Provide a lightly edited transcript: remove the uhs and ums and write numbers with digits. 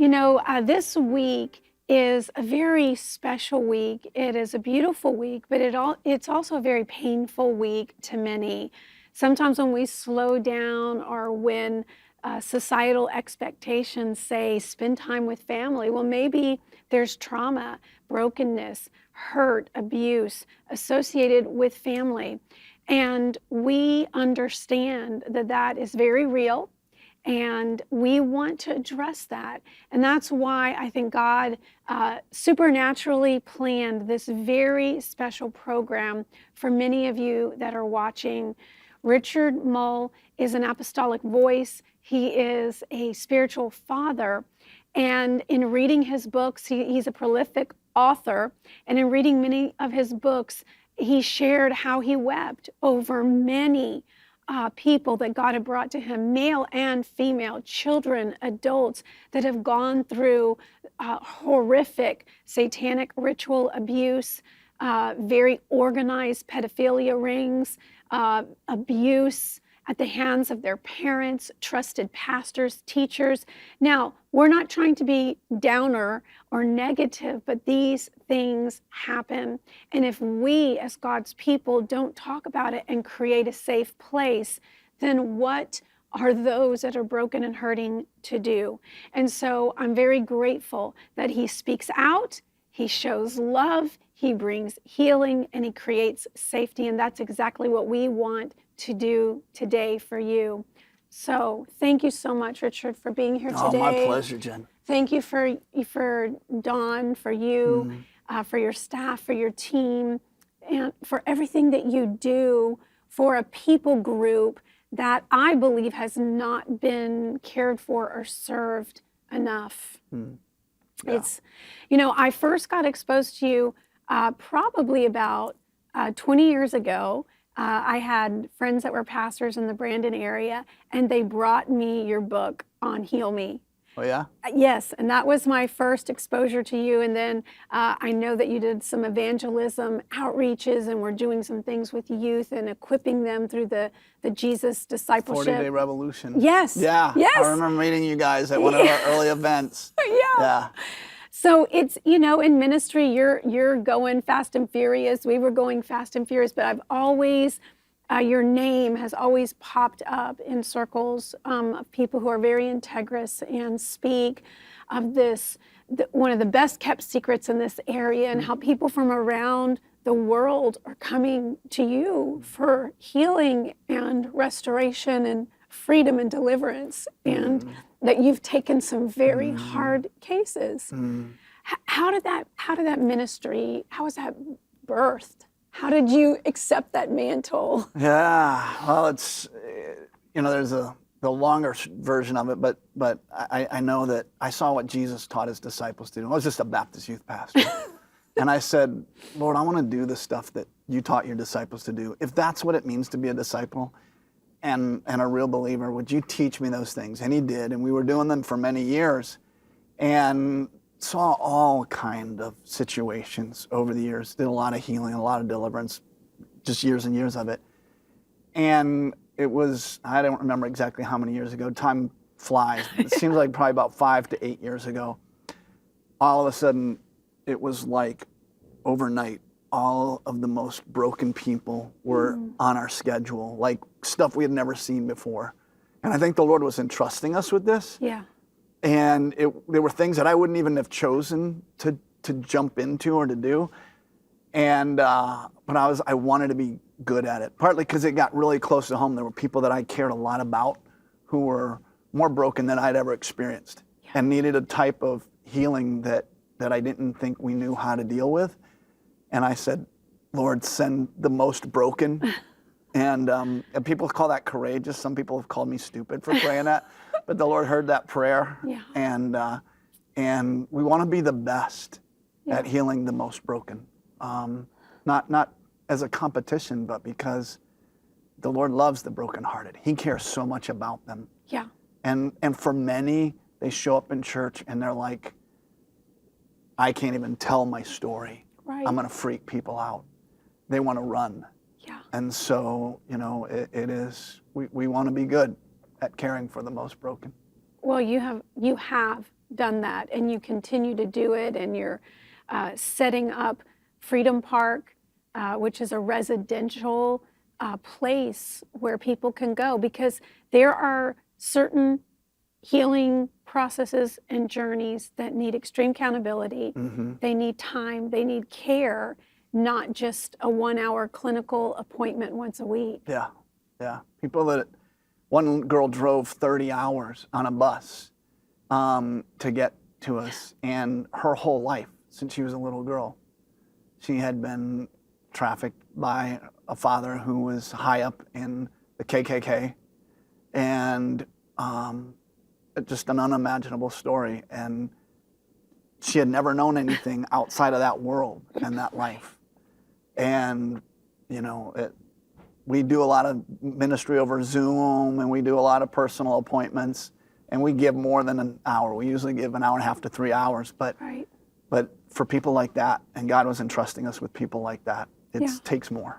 This week is a very special week. It is a beautiful week, but it's also a very painful week to many. Sometimes when we slow down or when societal expectations say spend time with family, well, maybe there's trauma, brokenness, hurt, abuse associated with family. And we understand that that is very real. And we want to address that. And that's why I think God supernaturally planned this very special program for many of you that are watching. Richard Mull is an apostolic voice. He is a spiritual father. And in reading his books, he's a prolific author. And in reading many of his books, he shared how he wept over many people that God had brought to him, male and female, children, adults that have gone through horrific satanic ritual abuse, very organized pedophilia rings, abuse at the hands of their parents, trusted pastors, teachers. Now, we're not trying to be downer or negative, but these things happen. And if we, as God's people, don't talk about it and create a safe place, then what are those that are broken and hurting to do? And so I'm very grateful that he speaks out, he shows love, he brings healing, and he creates safety. And that's exactly what we want to do today for you. So thank you so much, Richard, for being here today. Oh, my pleasure, Jen. Thank you for Dawn, for you, for your staff, for your team, and for everything that you do for a people group that I believe has not been cared for or served enough. Yeah. It's, I first got exposed to you probably about 20 years ago. I had friends that were pastors in the Brandon area, and they brought me your book on Heal Me. Oh, yeah? Yes, and that was my first exposure to you. And then I know that you did some evangelism outreaches, and we're doing some things with youth and equipping them through the Jesus discipleship. 40-day revolution. Yes. Yeah. Yes. I remember meeting you guys at one of our early events. Yeah. So it's, in ministry, you're going fast and furious. We were going fast and furious, but I've always, your name has always popped up in circles of people who are very integrous and speak of this, one of the best kept secrets in this area, and how people from around the world are coming to you for healing and restoration and freedom and deliverance, and that you've taken some very hard cases. How did that ministry, how was that birthed? How did you accept that mantle? Yeah, well, it's, there's the longer version of it, but I know that I saw what Jesus taught his disciples to do. I was just a Baptist youth pastor. And I said, Lord, I want to do the stuff that you taught your disciples to do. If that's what it means to be a disciple and a real believer, would you teach me those things? And he did, and we were doing them for many years, and saw all kind of situations over the years. Did a lot of healing, a lot of deliverance, just years and years of it. And it was, I don't remember exactly how many years ago. Time flies. It seems like probably about 5 to 8 years ago. All of a sudden, it was like overnight, all of the most broken people were on our schedule, like stuff we had never seen before. And I think the Lord was entrusting us with this. Yeah. And there were things that I wouldn't even have chosen to jump into or to do. And but I wanted to be good at it, partly because it got really close to home. There were people that I cared a lot about who were more broken than I'd ever experienced, and needed a type of healing that I didn't think we knew how to deal with. And I said, Lord, send the most broken. And people call that courageous. Some people have called me stupid for praying that. But the Lord heard that prayer. Yeah. And we want to be the best at healing the most broken. Not as a competition, but because the Lord loves the brokenhearted. He cares so much about them. Yeah. And for many, they show up in church and they're like, I can't even tell my story. Right. I'm going to freak people out. They want to run. Yeah. And so, it is, we want to be good at caring for the most broken. Well, you have done that, and you continue to do it, and you're setting up Freedom Park, which is a residential place where people can go, because there are certain healing processes and journeys that need extreme accountability. They need time, they need care, not just a 1-hour clinical appointment once a week. Yeah, yeah. People that, one girl drove 30 hours on a bus to get to us, and her whole life, since she was a little girl, she had been trafficked by a father who was high up in the KKK, and just an unimaginable story. And she had never known anything outside of that world and that life. And, you know, we do a lot of ministry over Zoom, and we do a lot of personal appointments, and we give more than an hour. We usually give an hour and a half to 3 hours, but Right. but for people like that, and God was entrusting us with people like that, it Yeah. takes more.